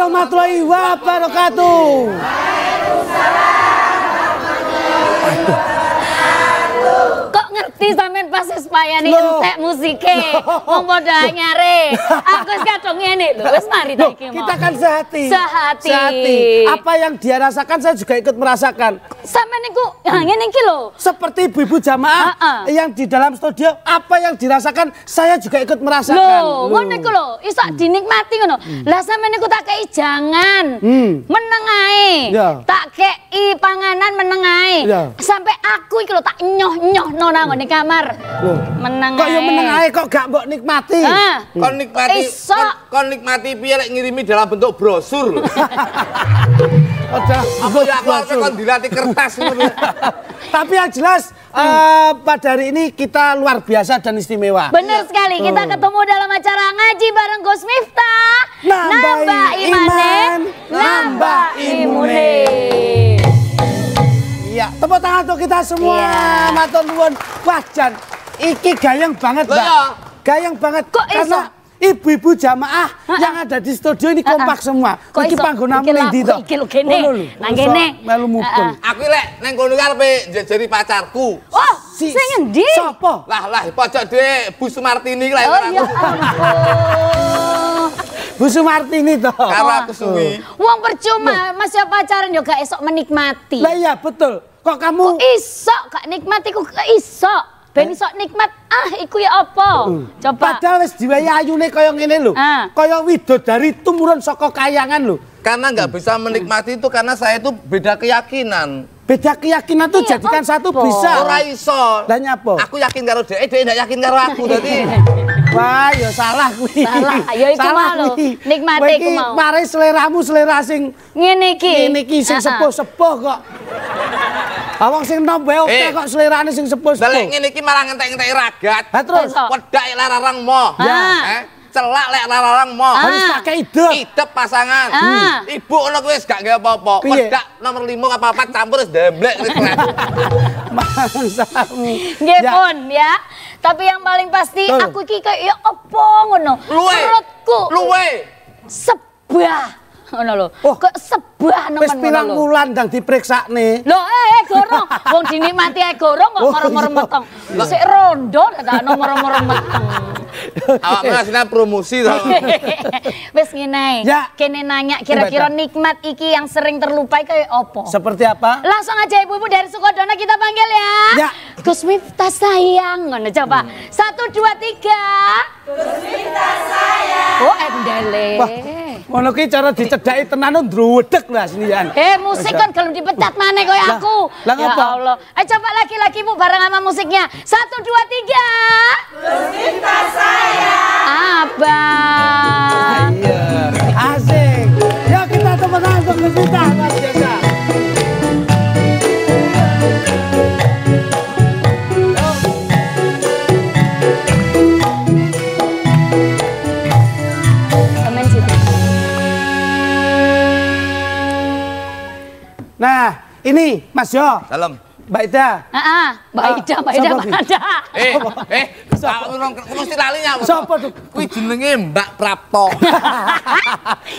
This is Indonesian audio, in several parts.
warahmatullahi wabarakatuh. Kok ngerti sampean pas supayane entek musike. Wong padha nyare. Aku wis kadung ngene lho, wis mari ta iki. Kita kan sehati. Sehati. Apa yang dia rasakan saya juga ikut merasakan. Sampean niku ngene iki lho. Seperti ibu-ibu jamaah yang di dalam studio, apa yang dirasakan saya juga ikut merasakan. Loh, ngono iku lho, iso dinikmati ngono. Lah sampean niku tak kei jangan. Meneng ae. Tak kei panganan meneng ae. Sampai aku iki lho tak nyoh-nyohno nang ngene kamar. Meneng ae. Kok yo meneng ae kok gak mbok nikmati? Kon nikmati. Kon nikmati piye lek ngirimi dalam bentuk brosur. Apa ya aku kon dilatih kertas ngono. Tapi yang jelas pada hari ini kita luar biasa dan istimewa. Bener sekali, kita ketemu dalam acara ngaji bareng Gus Miftah. Nambah iman, nambah imune. Iya, tepuk tangan untuk kita semua. Matur nuwun. Wah, Jan, iki gayeng banget, Mbak. Gayeng banget. Kok karena ibu-ibu jamaah yang ada di studio ini kompak semua. Iki panggonamu ning ndi to? Iki lho kene. Nang kene. Melu mupun. Aku lek nang kono karepe njajari pacarku. Oh, sing endi? Sopo? Lah pojok dhewe Bu Sumartini lek ora. Oh ya ampun. Bu Sumartini to. Karo aku suwi. Wong percuma masih pacaran yo gak esok menikmati. Lah iya betul. Kok kamu iso gak nikmati kok gak iso. Ben iso nikmat iku ya apa? Coba. Padahal wis diwehi ayune kaya ngene lho. Kaya widodari tumurun saka kayangan lho. Karena nggak bisa menikmati itu karena saya itu beda keyakinan. Beda keyakinan tuh jadikan satu bisa. Ora iso. Lah nyapa? Aku yakin karo dhek ndak yakin karo aku dadi. Wah, ya salah kuwi. Salah. Ya iku mau lho. Nikmate iku mau. Mare seleramu selera sing ngene iki. Ngene iki sing sepuh-sepuh kok. Awang sing nom wae oke kok selerane sing sepuh-sepuh. Lah ngene iki malah ngentek-ngentek ragat. Ha terus wedak larang mo. Celak lek larang mo. Harus pakai idep pasangan. Ibu ngono kuwi wis gak gawe apa-apa. Wedak nomor 5 apa 4 campur wis demblek wis. Mangsamu. Nggih pun ya. Tapi yang paling pasti aku iki kaya apa ngono. Menurutku luwe sebah. Ngono lho. Kok sebah nemen ngono lho. Wis pirang wulan ndang diperiksane. Lho gorong. Wong dinikmati ae gorong kok moro-moro meteng. Sik rondo tak nomor-moro meteng. Awakmu asline promosi to. Wis ngene ae. Kene nanya kira-kira nikmat iki yang sering terlupai kayak apa? Seperti apa? Langsung aja ibu-ibu dari Sukodono kita panggil ya. Gus Miftah sayang. Ngono coba. 1 2 3. Gus Miftah sayang. Oh endele. Ngono ki cara dicedhaki tenan ndruwedeg lho aslian. Musik kan gelem dipecat maneh koyo aku. Lah ya Allah. Coba laki-laki Bu bareng sama musiknya. 1 2 3. Gus Miftah sayang. Abang. Iya. Asik. Ya kita tepuk tangan untuk Gus Miftah luar biasa. Nah, ini Mas Jo. Salam. Mbak Ida. Mbak Ida mana ada? Mesti lalinya. Sopo tuh? Kuwi jenenge Mbak Prapto.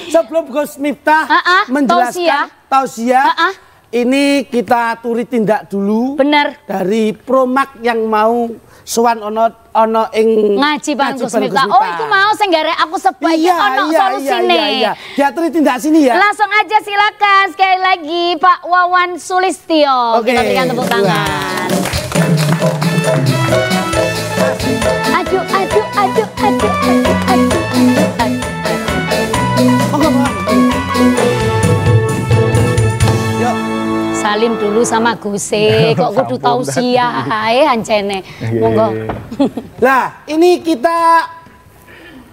Sebelum Gus Miftah menjelaskan tausiah, ini kita turi tindak dulu. Bener. Dari Promak yang mau sowan ono ing ngaji bareng Gus Miftah. Oh, iku mau sing garek aku sebagai ono solusine. Iya. Diaturi tindak sini ya. Langsung aja silakan sekali lagi Pak Wawan Sulistyo. Kita berikan tepuk tangan. Aduh. Salim dulu sama Guse, kok kudu tausiah ae ancene. Monggo. Lah, ini kita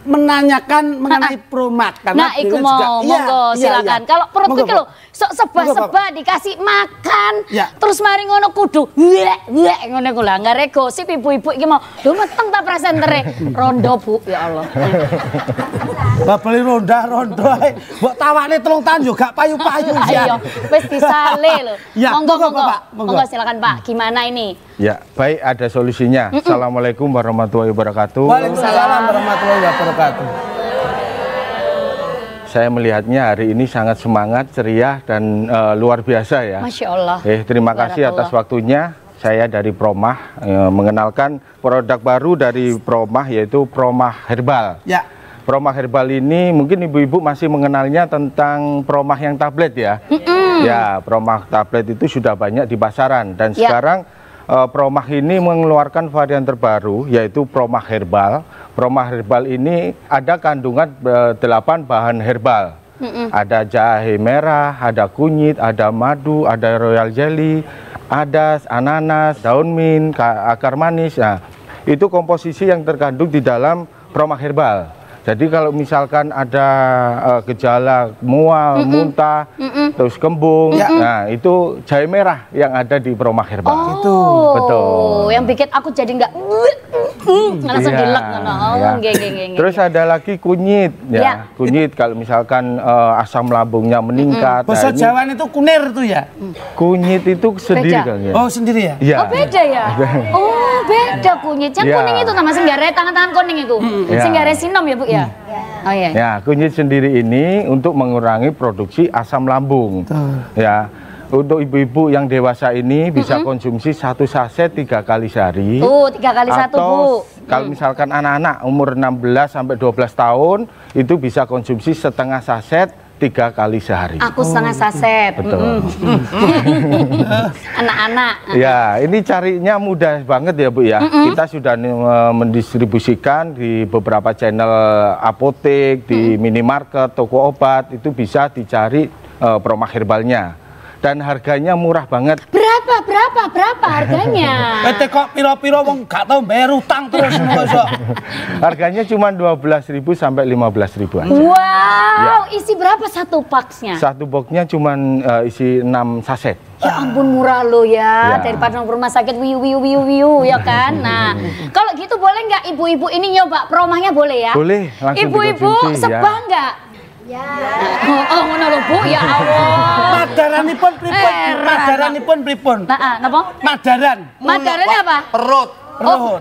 menanyakan mengenai Promak karena iku mau monggo silakan. Kalau perut iki lho sok sebah-sebah dikasih makan terus mari ngono kudu wek ngono ku lah nggare gosip ibu-ibu iki mau lho meteng ta presentere rondo Bu ya Allah. Babale rondo ae mbok tawane 3 tahun yo gak payu-payu sih. Ayo wis disale lho. Monggo silakan Pak. Gimana ini? Ya, baik ada solusinya. Assalamualaikum warahmatullahi wabarakatuh. Waalaikumsalam warahmatullahi wabarakatuh. saya melihatnya hari ini sangat semangat, ceria, dan luar biasa ya. Masya Allah. Terima kasih atas waktunya. Saya dari Promah mengenalkan produk baru dari Promah, yaitu Promah Herbal. Ya. Promah Herbal ini mungkin ibu-ibu masih mengenalnya tentang Promah yang tablet ya. Ya, Promah tablet itu sudah banyak di pasaran dan sekarang Promah ini mengeluarkan varian terbaru yaitu Promah Herbal. Promah Herbal ini ada kandungan 8 bahan herbal. Ada jahe merah, ada kunyit, ada madu, ada royal jelly, ada ananas, daun mint, akar manis. Nah, itu komposisi yang terkandung di dalam Promah Herbal. Jadi kalau misalkan ada gejala mual, muntah, terus kembung, nah itu jahe merah yang ada di Promah Herbal. Oh, itu betul. Yang bikin aku jadi nggak langsung dilek. Terus ada lagi kunyit, ya. Kunyit kalau misalkan asam lambungnya meningkat. Bahasa Jawa itu kunir tuh ya? Kunyit itu sendiri kan ya? Oh sendiri ya? Oh beda ya? Oh beda kunyit. Yang kuning itu sama singgare tangan-tangan kuning itu. Singgare sinom ya Bu ya? Oh iya. Ya, kunyit sendiri ini untuk mengurangi produksi asam lambung. Ya. Untuk ibu-ibu yang dewasa ini bisa konsumsi 1 saset 3 kali sehari. 3 kali 1 Bu. Kalau misalkan anak-anak umur 16 sampai 12 tahun itu bisa konsumsi setengah saset 3 kali sehari. Aku setengah saset. Betul. Anak-anak. Ya, ini carinya mudah banget ya Bu ya. Kita sudah mendistribusikan di beberapa channel apotek, di minimarket, toko obat, itu bisa dicari Promah Herbalnya. Dan harganya murah banget. Berapa harganya? Kok piro-piro wong gak tau bayar utang terus ngono. Harganya cuma 12.000 sampai 15.000 aja. Wow, isi berapa satu boxnya? Satu boxnya cuma isi 6 saset. Ya ampun murah lo ya, daripada rumah sakit wiu ya kan. Nah, kalau gitu boleh nggak ibu-ibu ini nyoba Promahnya boleh ya? Boleh, langsung ibu-ibu sebah nggak? Ya. Oh, ngono lho Bu, ya Allah. Madaranipun pripun? Madaranipun pripun? Napa? Madaran. Madarannya apa? Perut.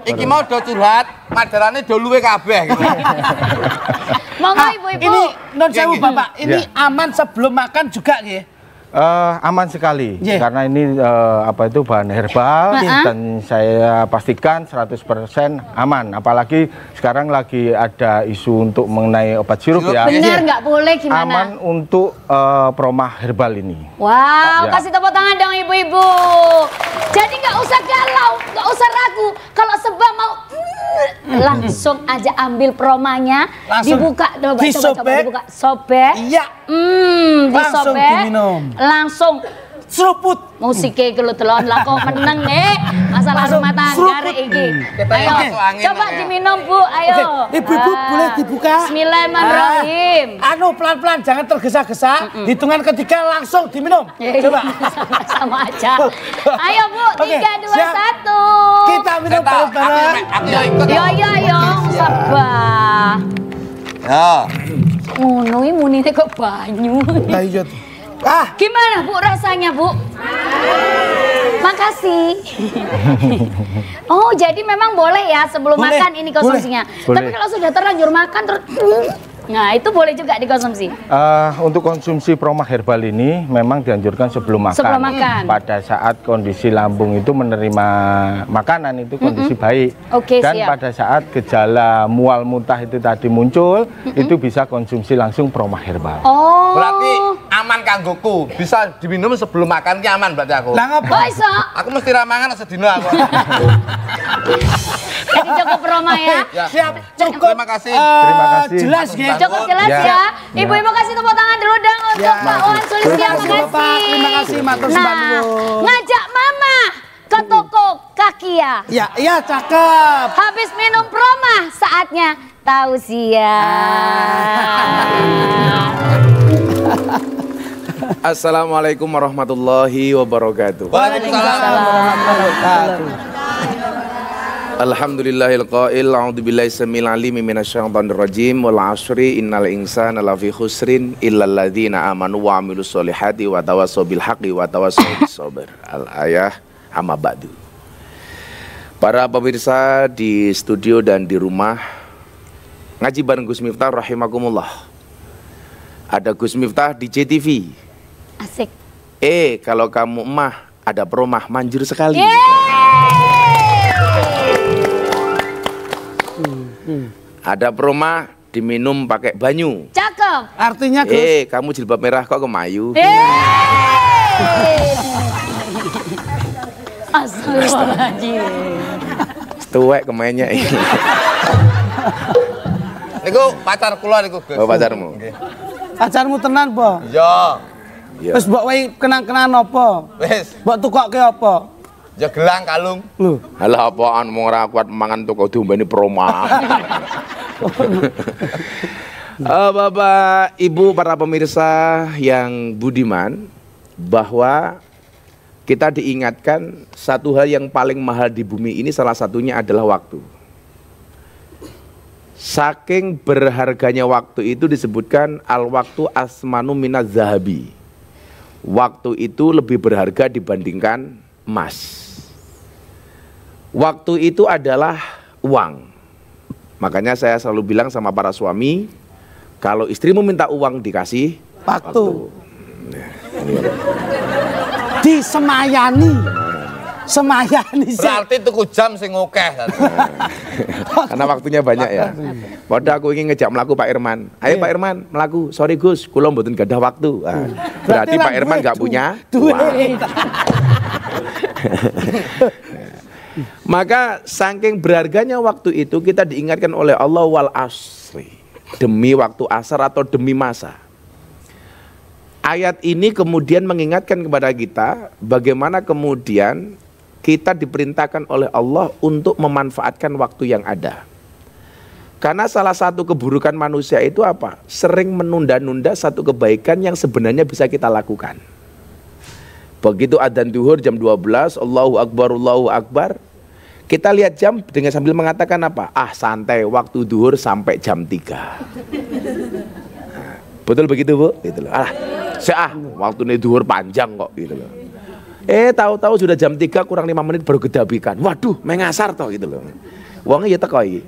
Iki mau do curhat, madarane do luwe kabeh gitu. Monggo ibu-ibu. Ini non sewu Bapak, ini aman sebelum makan juga nggih? Aman sekali karena ini bahan herbal dan saya pastikan 100% aman, apalagi sekarang lagi ada isu untuk mengenai obat sirup ya. Bener nggak boleh gimana? Aman untuk Promah Herbal ini. Wow, kasih tepuk tangan dong ibu-ibu. Jadi nggak usah galau, nggak usah ragu. Kalau sebab mau langsung aja ambil Promahnya, dibuka, coba dibuka, sobek. Iya. Langsung diminum. Langsung seruput. Musiknya kalau telon lah kok meneng masalah rumah tangga iki. Ayo, coba diminum Bu, ayo. Ibu-ibu boleh dibuka. Bismillahirrahmanirrahim. Pelan-pelan, jangan tergesa-gesa. Hitungan ketiga langsung diminum. Coba. Sama aja. Ayo Bu, 3, 2, 1. Kita minum bareng-bareng. Yo, sabar. Ya. Ngono iki munine kok banyu. Lah iya. Gimana Bu rasanya Bu? Makasih. Oh jadi memang boleh ya sebelum makan ini konsumsinya. Tapi kalau sudah terlanjur makan terus nah itu boleh juga dikonsumsi. Untuk konsumsi Promah Herbal ini memang dianjurkan sebelum makan. Sebelum makan. Pada saat kondisi lambung itu menerima makanan itu kondisi baik. Dan pada saat gejala mual muntah itu tadi muncul, itu bisa konsumsi langsung Promah Herbal. Oh. Berarti aman kanggoku, bisa diminum sebelum makan ki aman berarti aku. Lah ngapa iso? Aku mesti ra mangan sedina aku. Jadi cukup Promah ya. Siap, cukup. Terima kasih. Terima kasih. Jelas ya. Cukup jelas ya. Ibu-ibu kasih tepuk tangan dulu dong untuk Pak Wan Sulistya. Terima kasih, matur nuwun. Ngajak Mama ke toko Kakia. Iya cakep. Habis minum Promah, saatnya tausiah. Assalamualaikum warahmatullahi wabarakatuh. Waalaikumsalam warahmatullahi wabarakatuh. Alhamdulillahil qail a'udzubillahi samil alim minasyaitonir rajim wal 'asri innal insana lafi khusrin illal ladzina amanu wa 'amilus solihati wa tawassaw bil haqqi wa tawassaw bis sabr. Al ayah amma ba'du. Para pemirsa di studio dan di rumah ngaji bareng Gus Miftah rahimakumullah. Ada Gus Miftah di JTV. Asik. Kalau kamu emah, ada promah manjur sekali. Ada promah diminum pakai banyu. Cakep. Artinya Gus. Kamu jilbab merah kok kemayu. Astagfirullahaladzim. Tuwek kemenya. Niku pacar kula niku, Gus. Oh, pacarmu. Pacarmu tenan po? Iya. Wis mbok wae kenang-kenang apa? Wis. Mbok tukokke apa? Ya gelang kalung. Lho. Halah apaan mau ora kuat mangan tuh kau diombeni proma. Bapak, Ibu, para pemirsa yang budiman, bahwa kita diingatkan satu hal yang paling mahal di bumi ini, salah satunya adalah waktu. Saking berharganya waktu itu disebutkan al-waktu asmanu minaz zahabi. Waktu itu lebih berharga dibandingkan emas. Waktu itu adalah uang. Makanya saya selalu bilang sama para suami, kalau istrimu minta uang dikasih waktu. Disemayani. Semayani sih. Berarti tuku jam sing akeh. Karena waktunya banyak ya. Padahal aku ingin ngejak melaku Pak Irman. Ayo Pak Irman, melaku. Sorry Gus, kula mboten gadah waktu. Berarti Pak Irman nggak punya duit. Maka saking berharganya waktu itu kita diingatkan oleh Allah wal asri, demi waktu asar atau demi masa. Ayat ini kemudian mengingatkan kepada kita bagaimana kemudian kita diperintahkan oleh Allah untuk memanfaatkan waktu yang ada. Karena salah satu keburukan manusia itu apa? Sering menunda-nunda satu kebaikan yang sebenarnya bisa kita lakukan. Begitu adzan duhur jam 12, Allahu Akbar. Kita lihat jam dengan sambil mengatakan apa? Santai, waktu duhur sampai jam 3. Betul begitu Bu? Gitu loh. Waktu ini duhur panjang kok gitu loh. Tahu-tahu sudah jam 3 kurang 5 menit baru gedabikan. Waduh, mengasar toh gitu loh. Wongnya ya teko iki.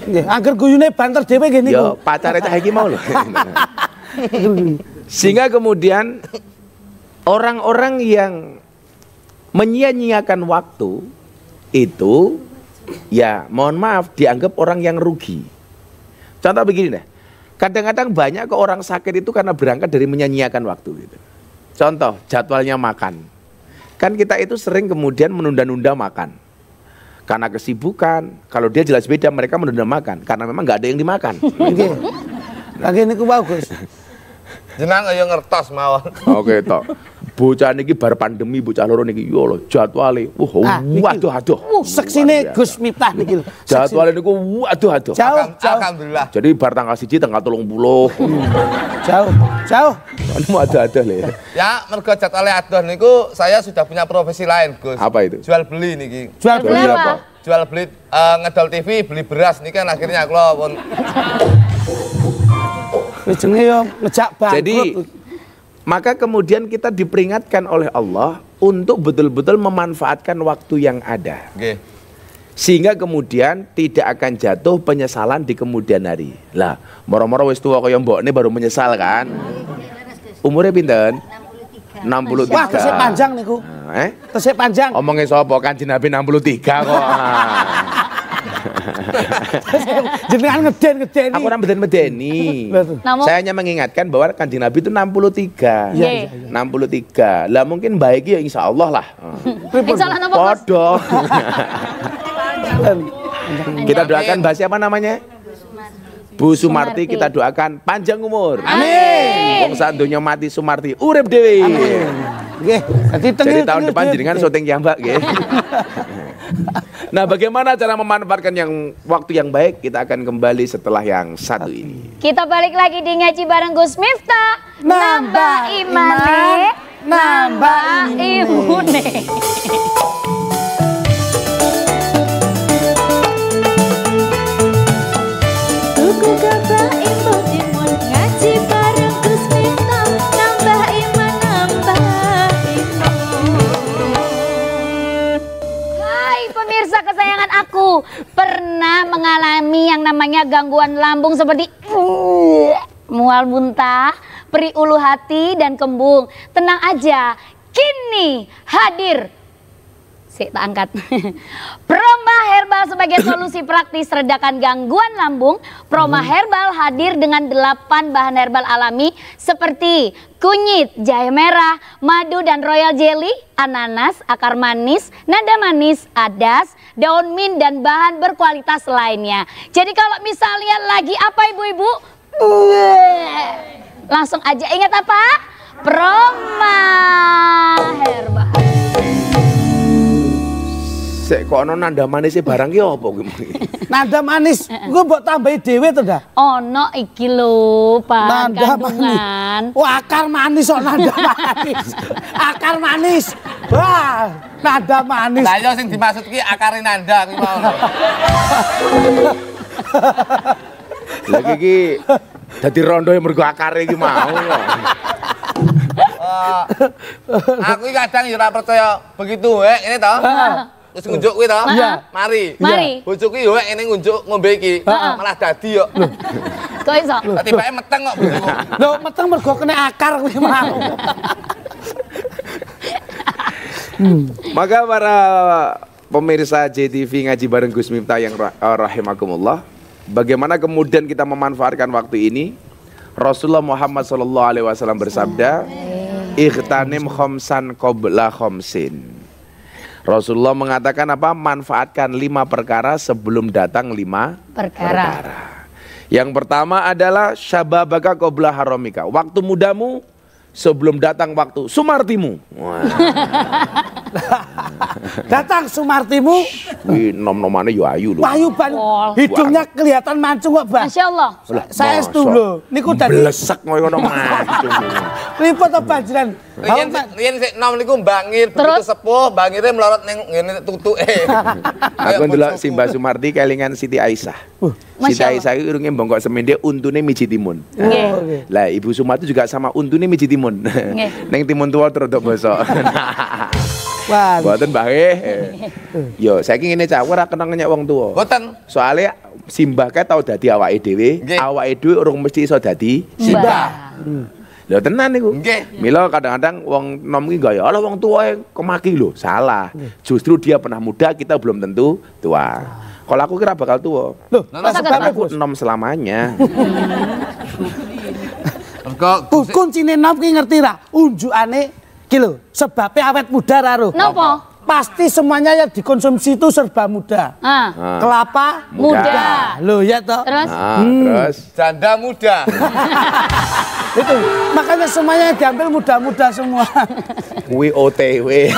Nggih, angger guyune banter dhewe nggih niku. Yo, pacare cah iki mau lho. Sehingga kemudian orang-orang yang menyia-nyiakan waktu itu, ya mohon maaf, dianggap orang yang rugi. Contoh begini deh, kadang-kadang banyak ke orang sakit itu karena berangkat dari menyia-nyiakan waktu gitu. Contoh, jadwalnya makan. Kan kita itu sering kemudian menunda-nunda makan. Karena kesibukan, kalau dia jelas beda, mereka menunda makan. Karena memang nggak ada yang dimakan. Oke, lagi ini bagus. Jenang ayo ngertos mawon. Oke toh. Bocah niki bar pandemi, bocah loro niki yo lho jadwale. Waduh. Seksine Gus Miftah niki lho. Jadwale niku waduh. Jauh. Alhamdulillah. Jadi bar tanggal 1 tanggal 30. Jauh. Anu ada lho. Ya, mergo jadwale adoh niku saya sudah punya profesi lain, Gus. Apa itu? Jual beli niki. Jual beli apa? Jual beli ngedol TV, beli beras niki kan akhirnya kula pun jenenge yo ngejak bangkrut. Jadi maka kemudian kita diperingatkan oleh Allah untuk betul-betul memanfaatkan waktu yang ada. Nggih. Sehingga kemudian tidak akan jatuh penyesalan di kemudian hari. Lah, moro-moro wis tuwa kaya mbokne baru menyesal kan? Umurnya pinten? 63. Wah, tesih panjang niku. Tesih panjang. Omongin sapa Kanjeng Nabi 63 kok. Jenengan ngeden-ngedeni. Aku ora meden-medeni. Saya hanya mengingatkan bahwa Kanjeng Nabi itu 63. Iya. 63. Lah mungkin baik ya insyaallah lah. Insyaallah napa, Mas? Podo. Kita doakan Mbak siapa namanya? Bu Sumarti, kita doakan panjang umur. Amin. Wong sak donya mati Sumarti urip dhewe. Amin. Nggih. Jadi tahun depan jenengan syuting ya Mbak nggih. Nah, bagaimana cara memanfaatkan waktu yang baik? Kita akan kembali setelah yang satu ini. Kita balik lagi di ngaji bareng Gus Miftah. Nambah imane, nambah imune. Tuku gabah imun ngaji bareng Gus Miftah. Nambah iman, nambah imun. Hai pemirsa kesayangan aku, pernah mengalami yang namanya gangguan lambung seperti mual muntah, perih ulu hati dan kembung. Tenang aja, kini hadir. Tak angkat. Proma Herbal sebagai solusi praktis redakan gangguan lambung. Proma Herbal hadir dengan 8 bahan herbal alami seperti kunyit, jahe merah, madu dan royal jelly, ananas, akar manis, nada manis, adas, daun mint dan bahan berkualitas lainnya. Jadi kalau misalnya lagi apa ibu-ibu? Langsung aja ingat apa? Proma Herbal. Sek kok ono nanda manis barang ki apa kuwi? Nanda manis, gue mbok tambahi dhewe to, Dah? Ono iki lho, Pak, Nanda kandungan. manis. Wah, akar manis kok nanda manis. Akar manis. Wah, nanda manis. Lah yo sing dimaksud ki akare nanda kuwi mau. Lagi ki dadi rondo mergo akare iki mau. Aku iki kadang yo ora percaya begitu ini toh. Terus ngunjuk kuwi toh. Mari. Mari. Bojoku yo ngene ngunjuk ngombe iki. Malah dadi yo. Kok iso? Tibake meteng kok bojoku. Lho, meteng mergo kena akar kuwi mau. Maka para pemirsa JTV Ngaji Bareng Gus Miftah yang rahimakumullah, bagaimana kemudian kita memanfaatkan waktu ini? Rasulullah Muhammad SAW bersabda, "Ightanim khamsan qabla khamsin." Rasulullah mengatakan apa? Manfaatkan 5 perkara sebelum datang 5 perkara. Yang pertama adalah syababaka qabla haramika. Waktu mudamu sebelum datang waktu sumartimu. Datang sumartimu. Nom-nomane yo ayu lho. Wahyu ban. Hidungnya kelihatan mancung kok, Bang. Masya Allah. Saya setuju lho. Niku dadi blesek koyo ngono mancung. Ripot apa panjenengan? Riyen sik nom niku mbangir begitu sepuh, mbangire melorot ning ngene tutuke. Aku ndelok Simbah Sumarti kelingan Siti Aisyah. Siti Aisyah iki urunge mbongkok semende untune miji timun. Lah Ibu Sumarti juga sama untune miji timun. Ning timun tuwa terus bosok. Wah. Mboten Mbah Yo saiki ngene cah ora kenang nyek wong tuwa. Mboten. Soale Simbah kae tau dadi awake dhewe, awake dhewe urung mesti iso dadi Simbah. Lho tenan niku. Nggih. Mila kadang-kadang wong nom iki gaya, "Ala wong tuwa kemaki lho." Salah. Justru dia pernah muda, kita belum tentu tua. Kalau aku kira bakal tua. Loh, sebabnya aku nom selamanya. Kuncine nom ki ngerti ra? Unjukane ki lho, sebabnya awet muda ra ro. Napa? Pasti semuanya yang dikonsumsi itu serba muda. Kelapa muda. Loh ya toh. Terus? Terus Janda muda. Itu makanya semuanya yang diambil muda-muda semua. Kuwi OTW.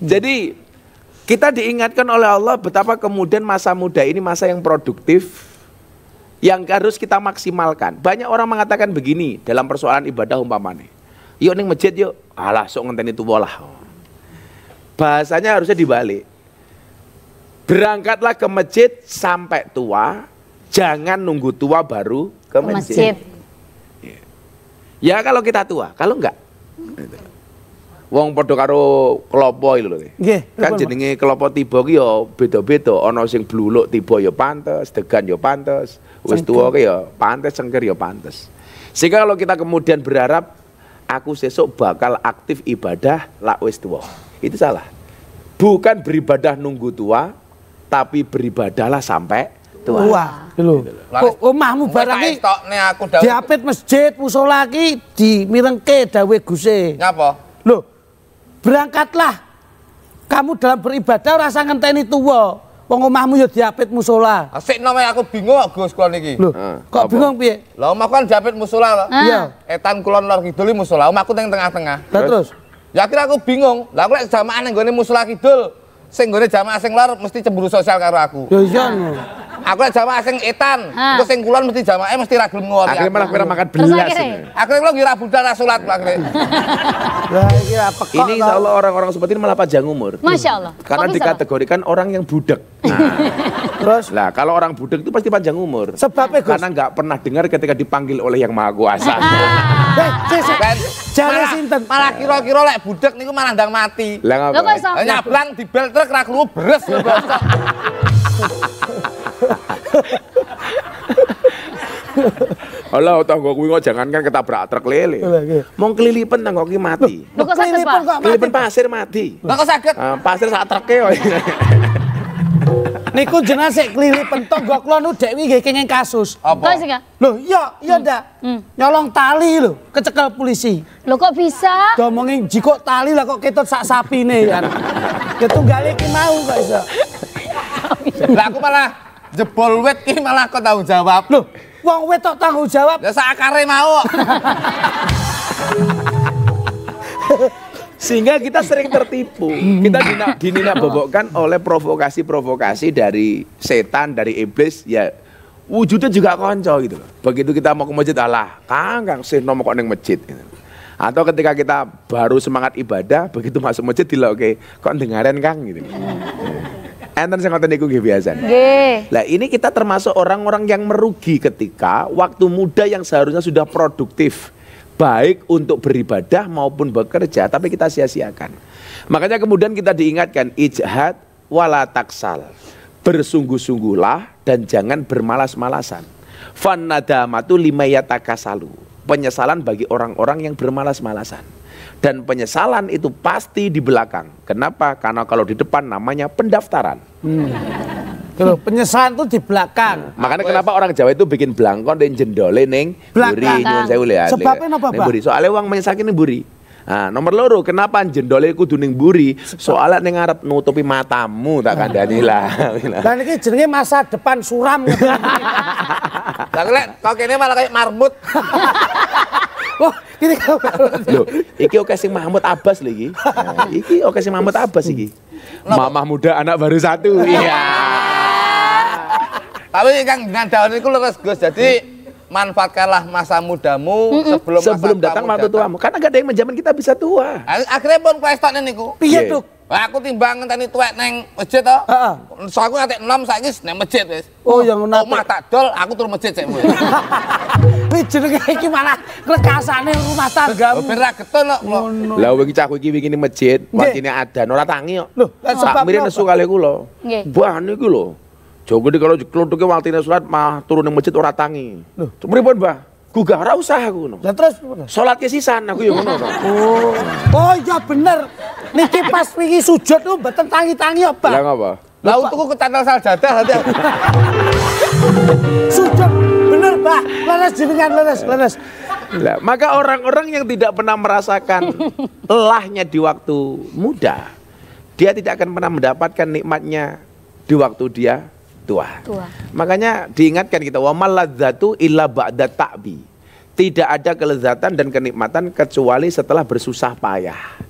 Jadi kita diingatkan oleh Allah betapa kemudian masa muda ini masa yang produktif, yang harus kita maksimalkan. Banyak orang mengatakan begini dalam persoalan ibadah umpamane. Yuk ning masjid yuk. Alah sok ngenteni tuwa lah. Bahasanya harusnya dibalik. Berangkatlah ke masjid sampai tua, jangan nunggu tua baru ke masjid. Ya kalau kita tua, kalau enggak. Wong padha karo klopo iki lho. Kan jenenge klopo tiba ki ya beda-beda, ana sing bluluk tiba ya pantes, degan ya pantes, wis tuwa ki ya pantes, cengker ya pantes. Sehingga kalau kita kemudian berharap aku sesuk bakal aktif ibadah lak wis tuwa, itu salah. Bukan beribadah nunggu tua, tapi beribadahlah sampai tua. Lho. Omahmu barang iki diapit masjid, musala iki dimirengke dawuh Guse. Ngapa? Loh, berangkatlah kamu dalam beribadah rasa ngenteni tuwa. Wong omahmu ya diapit musala. Sik nome aku bingung kok Gus kula niki. Loh, kok bingung piye? Lah omahku kan diapit musala lho. Iya. Etan kulon lor kidul musala, omahku ning tengah-tengah. Lah terus? Ya akhirnya aku bingung. Lah aku lek jamaah ning gone musala kidul, sing gone jamaah sing lor mesti cemburu sosial karo aku. Ya iya. Aku lek jamaah sing etan, terus sing kulon mesti jamaah mesti ra gelem ngopi. Akhirnya malah kira makan belas. Akhirnya kula ngira budal ra salat akhirnya. Lah iki apa kok? Ini insya Allah orang-orang seperti ini malah panjang umur. Masya Allah. Karena dikategorikan orang yang budak. Nah, terus? Lah kalau orang budak itu pasti panjang umur. Sebabnya Gus? Karena nggak pernah dengar ketika dipanggil oleh yang maha kuasa. Jare sinten? Malah kira-kira lek budak niku malah ndang mati. Lah ngapa? Nyablang di bel truk ra krungu beres. Alah tanggo kuwi kok jangankan ketabrak truk lele. Mong kelilipan tanggo ki mati. Lho kok saged, Pak? Kelilipan pasir mati. Lah kok saged? Pasir sak truke kok. Niku jenengan sik klilipen tangga kula nu dek wingi kenging kasus. Apa? Lho, iya ndak. Nyolong tali lho, kecekel polisi. Lho kok bisa? Domongin jikok tali lah kok ketut sak sapine kan. Ketunggale ki mau kok iso. Lah aku malah jebol wit ki malah kok tanggung jawab. Loh, wong wit tok tanggung jawab. Lah sak akare mau. Sehingga kita sering tertipu. Kita dinindak bobokkan oleh provokasi-provokasi dari setan, dari iblis. Ya wujudnya juga konco gitu loh. Begitu kita mau ke masjid, alah kang sih nomor kok neng masjid gitu. Atau ketika kita baru semangat ibadah, begitu masuk masjid oke, kok dengaran kang gitu. Enten sing ngoten niku nggih biasa. Nggih. Lah ini kita termasuk orang-orang yang merugi ketika waktu muda yang seharusnya sudah produktif, baik untuk beribadah maupun bekerja, tapi kita sia-siakan. Makanya kemudian kita diingatkan, ijhad wala taksal. Bersungguh-sungguhlah dan jangan bermalas-malasan. Fannadamatu limayatakasalu. Penyesalan bagi orang-orang yang bermalas-malasan. Dan penyesalan itu pasti di belakang. Kenapa? Karena kalau di depan namanya pendaftaran. Loh, penyesalan itu di belakang. Makanya kenapa orang Jawa itu bikin blangkon dan jendole ning buri nyuwun sewu le. Sebabnya apa, Pak? Soalnya wong menyesaki ning buri. Nah, nomor loro, kenapa jendole kudu ning buri? Soalnya ning ngarep nutupi matamu tak kandhani lah. Dan ini jenenge masa depan suram. Lah kok kene malah kayak marmut. Wah, ini kau. Loh, iki oke sing Mahmud Abbas lho iki. Nah, iki oke sing Mahmud Abbas iki. Mamah muda anak baru satu. Iya. Tapi Kang dengan daun itu leres Gus. Jadi manfaatkanlah masa mudamu sebelum datang waktu tuamu. Karena gak ada yang menjamin kita bisa tua. Akhirnya pun kuestoknya niku. Piye tuh? Aku timbang ngenteni tuwek neng masjid to. So aku nganti 6 saiki neng masjid wis. Oh, yang ngono. Omah tak dol, aku turun masjid sik. Wih, jenenge iki malah rekasane rumah tanggamu. Ben ra getun kok. Lah wingi cah kowe iki wingi ning masjid, watine adan ora tangi kok. Loh, sak mire nesu kali kula. Nggih. Bah niku lho. Jogo kalau kluntuke watine salat mah turun ning masjid ora tangi. Lho, pripun, Mbah? Gugah ora usah aku ngono. Lah terus salat ke sisan aku ya ngono to. Oh iya bener. Niki pas wingi sujud tuh mboten tangi-tangi apa? Lah ngapa? Lah untukku kecantol saljadah nanti. Sujud bener, Pak. Leres jenengan leres. Lah, maka orang-orang yang tidak pernah merasakan lelahnya di waktu muda, dia tidak akan pernah mendapatkan nikmatnya di waktu dia tua. Makanya diingatkan kita, wa maladzatu illa ba'da ta'bi. Tidak ada kelezatan dan kenikmatan kecuali setelah bersusah payah.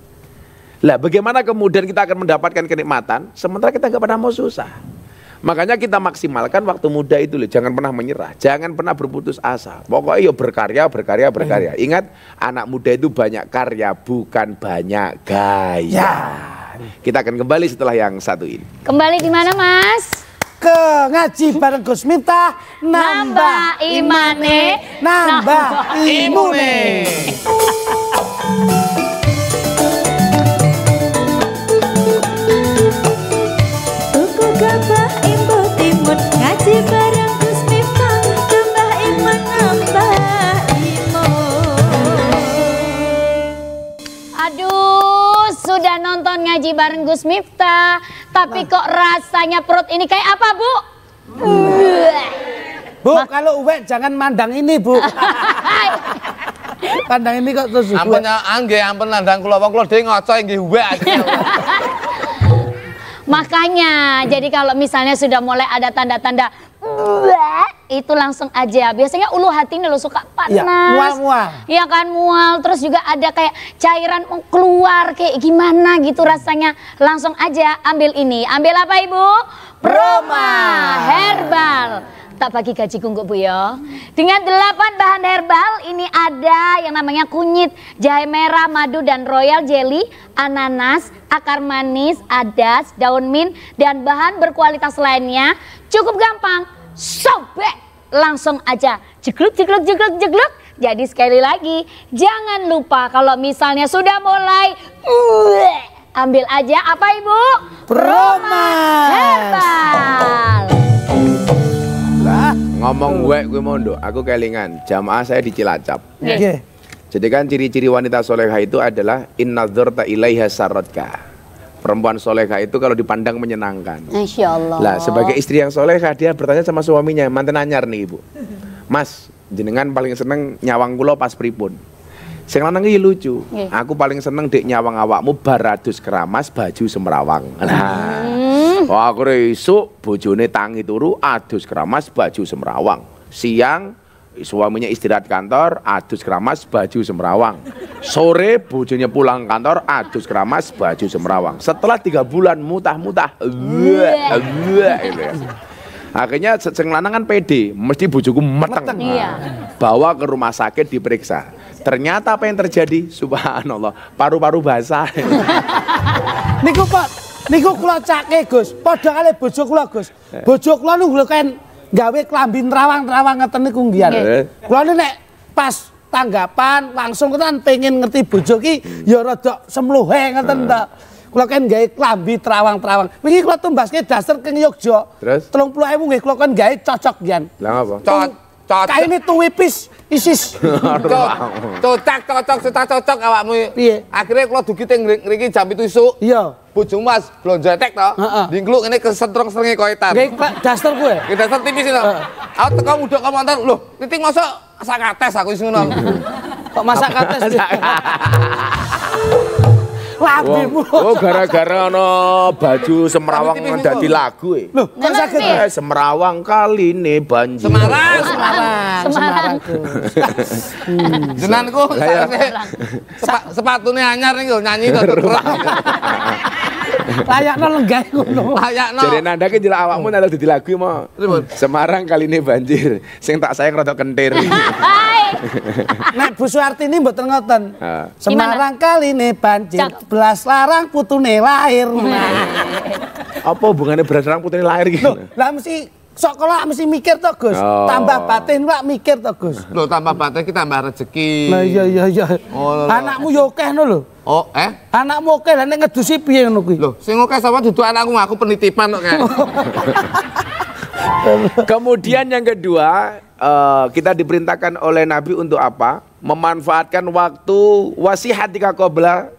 Lah bagaimana kemudian kita akan mendapatkan kenikmatan sementara kita nggak pernah mau susah. Makanya kita maksimalkan waktu muda itu loh, jangan pernah menyerah, jangan pernah berputus asa. Pokoknya berkarya. Ingat, anak muda itu banyak karya bukan banyak gaya. Kita akan kembali setelah yang satu ini. Kembali di mana, Mas? Ke ngaji bareng Gus Miftah, nambah imane, nambah imune. Tuku gabah imbu timun ngaji bareng Gus Miftah, nambah iman nambah imun. Aduh, sudah nonton ngaji bareng Gus Miftah, tapi kok rasanya perut ini kayak apa, Bu? Bu, kalau uwek jangan mandang ini, Bu. Pandang ini kok terus. Ampun nandang kula wong kula dhewe ngaca nggih uwek. Makanya, jadi kalau misalnya sudah mulai ada tanda-tanda itu langsung aja. Biasanya ulu hati ini lo suka panas. Ya, mual-mual. Iya kan, mual. Terus juga ada kayak cairan mau keluar kayak gimana gitu rasanya. Langsung aja ambil ini. Ambil apa, Ibu? Proma Herbal. Tak bagi gaji kunggu, Bu ya. Dengan 8 bahan herbal ini ada yang namanya kunyit, jahe merah, madu dan royal jelly, ananas, akar manis, adas, daun mint dan bahan berkualitas lainnya. Cukup gampang, sobek langsung aja jegluk. Jadi sekali lagi jangan lupa kalau misalnya sudah mulai ambil aja apa, Ibu? Proma Herbal. Ngomong gue mondok, aku kelingan. Jamaah saya di Cilacap. Nggih. Jadi kan ciri-ciri wanita solehah itu adalah innadzarta ilaiha sarotka. Perempuan solehah itu kalau dipandang menyenangkan. Masya Allah. Lah sebagai istri yang solehah dia bertanya sama suaminya, mantan anyar nih ibu. Mas, jenengan paling seneng nyawang kula pas pripun? Sing lanang iki lucu. Aku paling seneng dek nyawang awakmu baratus keramas baju semrawang. Nah. Wah, aku esuk bojone tangi turu adus keramas baju semrawang. Siang suaminya istirahat kantor adus keramas baju semrawang. Sore bojonya pulang kantor adus keramas baju semrawang. Setelah 3 bulan mutah-mutah. Gitu ya. Akhirnya sing lanang kan pede, mesti bojoku meteng. Bawa ke rumah sakit diperiksa. Ternyata apa yang terjadi? Subhanallah, paru-paru basah. Niku Pak, niku kula cake Gus. Padha kali bojo kula Gus. Bojo kula niku kan gawe klambi nerawang-nerawang ngeten niku nggih. Kula nek pas tanggapan langsung kan pengen ngerti bojo ki ya rada semluhe ngeten ta. Kula kan gawe klambi terawang-terawang. Wingi kula tumbaske dasar ke Yogya. Terus 30.000 nggih kula kan gawe cocok gian. Lah apa? Kaine tuwipis isis. Cocok awakmu. Piye? Akhirnya kula dugi teng ngriki jam 7 esuk. Iya. Bojomu Mas blonjotek to. Dingkluk ngene kesentrong-srenge koetan. Nggih daster kuwe. Nggih daster tipis to. Aku teko mudhok komentar, lho, titik mosok sak kates aku wis ngono. Kok masak kates? Lambimu. Oh, gara-gara ana baju semrawang dadi lagu e. Loh, kok saged semrawang kaline banjir. Semarang. Jenenganku sepatune anyar niku nyanyi to terus. Layakno lenggah ngono. Layakno. Jare nandake jelek awakmu nang dadi lagu mau. Semarang kaline banjir, sing tak sayang rada kentir. Nek Bu Suartini mboten ngoten. Semarang kaline banjir, belas larang putune lahir. Apa hubungannya belas larang putune lahir gitu? Lah mesti sekolah mesti mikir to Gus. Tambah batin lak mikir to Gus. Lho tambah batin ki tambah rezeki. Lah iya. Anakmu yo akeh no lho. Oh, Anakmu akeh lah nek ngedusi piye ngono kuwi? Lho, sing akeh sapa dudu anakku, aku penitipan kok kae. Kemudian yang kedua, kita diperintahkan oleh Nabi untuk apa? Memanfaatkan waktu wasihatika qabla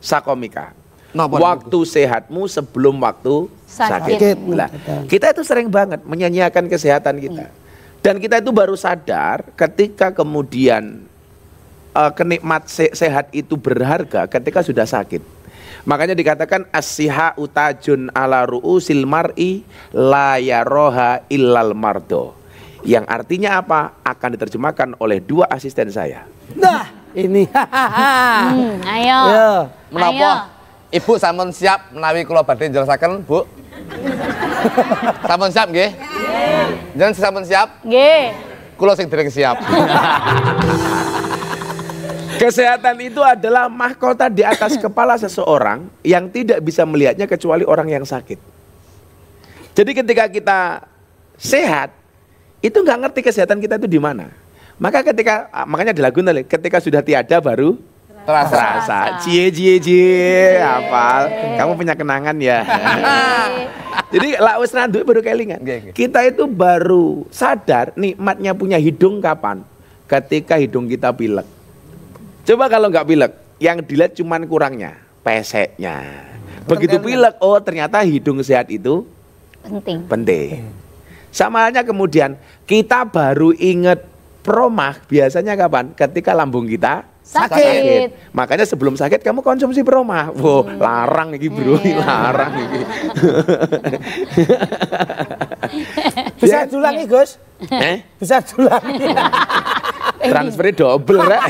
sakomika. Waktu sehatmu sebelum waktu sakit. Nah, kita itu sering banget menyanyiakan kesehatan kita. Dan kita itu baru sadar ketika kemudian kenikmat sehat itu berharga ketika sudah sakit. Makanya dikatakan as-siha utajun ala ru'usil mar'i la yaroha illal mardo. Yang artinya apa? Akan diterjemahkan oleh 2 asisten saya. Nah, ini. Ayo. Menapa? Ibu sampun siap menawi kula badhe njelasaken, Bu? Sampun siap nggih? Jangan sampun siap? Nggih. Kula sing dereng siap. Kesehatan itu adalah mahkota di atas kepala seseorang yang tidak bisa melihatnya kecuali orang yang sakit. Jadi ketika kita sehat, itu nggak ngerti kesehatan kita itu di mana. Makanya di lagu nanti, ketika sudah tiada baru terasa. Cie, hafal. Kamu punya kenangan ya. Jadi lawes randu baru kelingan. Kita itu baru sadar nikmatnya punya hidung kapan? Ketika hidung kita pilek. Coba kalau nggak pilek, yang dilihat cuman kurangnya, peseknya. Begitu pilek, oh ternyata hidung sehat itu penting. Sama halnya kemudian kita baru inget promah biasanya kapan? Ketika lambung kita sakit. Makanya sebelum sakit kamu konsumsi promah. Wow, larang iki bro, larang iki. Bisa dulangi Gus? Bisa dulangi. Transfernya double rek.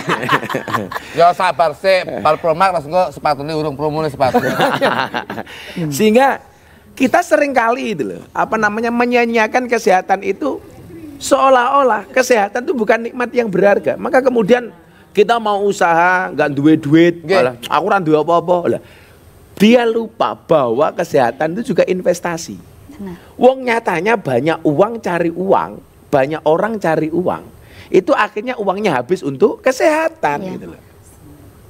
Ya sabar sih, bal promah langsung kok sepatune urung promone sepatu. Sehingga kita sering kali itu loh, menyanyiakan kesehatan itu seolah-olah kesehatan itu bukan nikmat yang berharga. Maka kemudian kita mau usaha nggak duwe duit, aku ora duwe apa-apa. Dia lupa bahwa kesehatan itu juga investasi. Wong nyatanya banyak uang cari uang, banyak orang cari uang. Itu akhirnya uangnya habis untuk kesehatan gitu loh.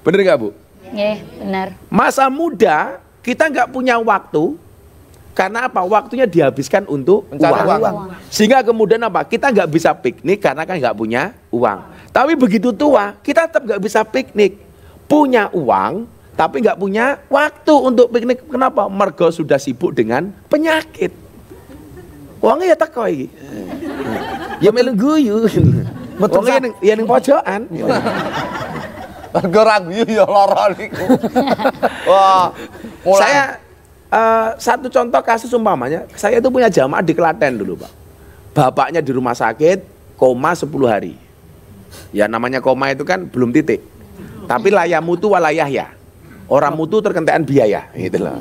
Bener nggak Bu? Iya, benar. Masa muda kita nggak punya waktu, Karena apa? Waktunya dihabiskan untuk Mencari uang. uang. Sehingga kemudian apa? Kita nggak bisa piknik karena kan nggak punya uang. Tapi begitu tua, kita tetap nggak bisa piknik. Punya uang, tapi nggak punya waktu untuk piknik. Kenapa? Mergo sudah sibuk dengan penyakit. Uangnya ya teko iki. Ya melu guyu. Uangnya ya ning pojokan. Mergo ra guyu ya lara niku. Wah, Saya satu contoh kasus umpamanya, saya itu punya jamaah di Klaten dulu, Pak. Bapaknya di rumah sakit, koma 10 hari. Ya namanya koma itu kan belum titik. Tapi layah mutu walayah ya. Orang mutu terkentean biaya, gitu loh.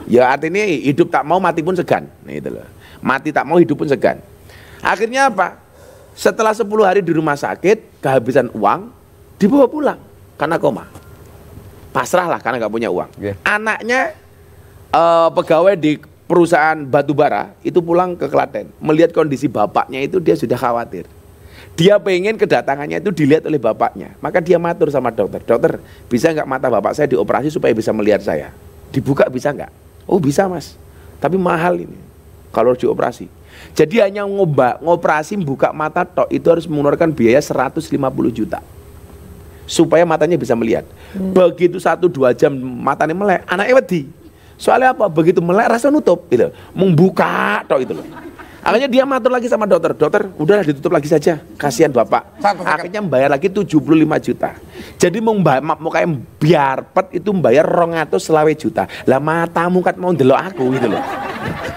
Ya artinya hidup tak mau mati pun segan, gitu loh. Mati tak mau hidup pun segan. Akhirnya apa? Setelah 10 hari di rumah sakit, kehabisan uang, dibawa pulang karena koma. Pasrah lah karena nggak punya uang. Anaknya pegawai di perusahaan batubara itu pulang ke Klaten, melihat kondisi bapaknya itu dia sudah khawatir. Dia pengen kedatangannya itu dilihat oleh bapaknya, maka dia matur sama dokter, dokter bisa nggak mata bapak saya dioperasi supaya bisa melihat saya? Dibuka bisa nggak? Oh bisa mas, tapi mahal ini kalau dioperasi. Jadi hanya ngoperasi buka mata tok itu harus mengeluarkan biaya 150 juta supaya matanya bisa melihat. Begitu 1-2 jam matanya melek, anaknya wedi. Soalnya apa? Begitu melek rasa nutup gitu. Membuka tok itu loh. Akhirnya dia matur lagi sama dokter, dokter udahlah ditutup lagi saja, kasihan bapak. Akhirnya membayar lagi 75 juta. Jadi mau kayak biar pet itu membayar 200 juta. Lah matamu kan mau ndelok aku gitu loh.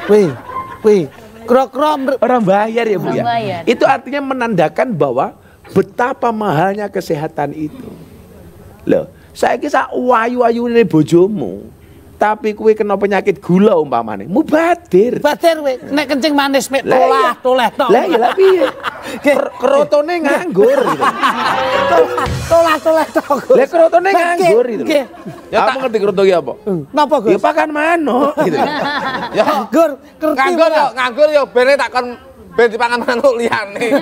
Wih, kro-kro orang bayar ya Bu ya. Bayar. Itu artinya menandakan bahwa betapa mahalnya kesehatan itu. Loh, saya kisah wayu-wayu ini bojomu. Tapi kue kena penyakit gula umpamane, mubadir. Batir we, nek kencing manis mek Lah, toleh tok. Lah ya lah piye? Kerotone nganggur gitu. Tolah tok. Lah kerotone nganggur gitu. Nggih. Ya kamu ngerti keroto ki apa? Napa, Gus? Ya pakan manuk gitu. ya Gur, nganggur yo bene takon ben dipangan manuk liyane.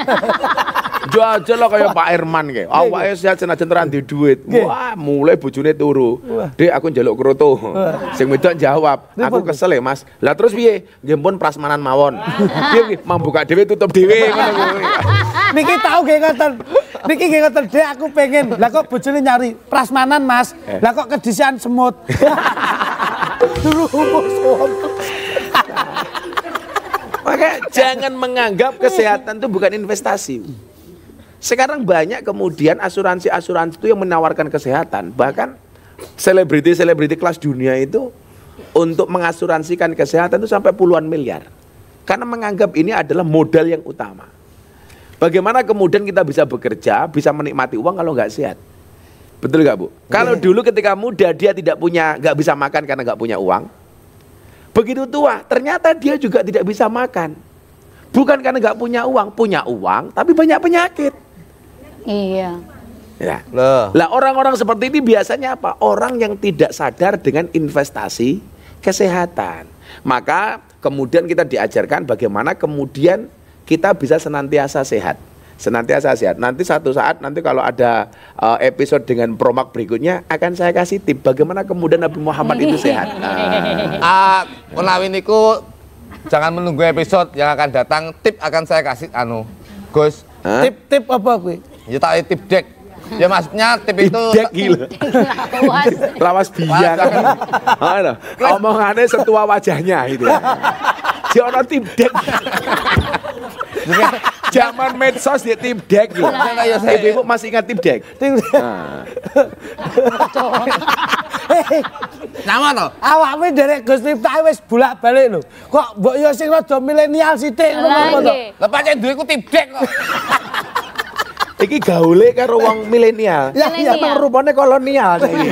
Jajal lah kayak Pak Herman kayak. Awake sehat senajan teran di duit. Wah, mulai bojone turu. Dek aku njaluk kroto. Sing wedok jawab, aku kesel ya, Mas. Lah terus piye? Nggih pun prasmanan mawon. Piye mambuka dhewe tutup dhewe ngono kuwi. Niki tau nggih ngoten. Niki nggih ngoten, Dek aku pengen. Lah kok bojone nyari prasmanan, Mas. Lah kok kedisian semut. Dulu semut. Maka jangan menganggap kesehatan itu bukan investasi. Sekarang banyak kemudian asuransi-asuransi itu yang menawarkan kesehatan. Bahkan selebriti-selebriti kelas dunia itu untuk mengasuransikan kesehatan itu sampai puluhan miliar. Karena menganggap ini adalah modal yang utama. Bagaimana kemudian kita bisa bekerja, bisa menikmati uang kalau nggak sehat? Betul nggak Bu? Kalau dulu ketika muda dia nggak bisa makan karena nggak punya uang. Begitu tua, ternyata dia juga tidak bisa makan. Bukan karena nggak punya uang, tapi banyak penyakit. Iya. Ya. Lah orang-orang seperti ini biasanya apa? Orang yang tidak sadar dengan investasi kesehatan. Maka kemudian kita diajarkan bagaimana kemudian kita bisa senantiasa sehat. Senantiasa sehat. Nanti satu saat nanti kalau ada episode dengan promak berikutnya akan saya kasih tip bagaimana kemudian Nabi Muhammad itu sehat. Menawi niku jangan menunggu episode yang akan datang, tip akan saya kasih Gus. Tip apa kuwi? Ya tak tip dek. Ya maksudnya tip itu Dek gila. Lawas biang. Omongannya setua wajahnya itu. Si orang tip dek. Zaman medsos dia tip dek gitu. Ibu masih ingat tip dek? nama toh? Awakmu derek Gus Miftah wis bolak-balik lho. Kok mbok yo sing rada milenial sithik ngono to. Lah pancen duwe ku tip dek kok. Iki gaule karo wong milenial. Ya emang rupane kolonial saiki.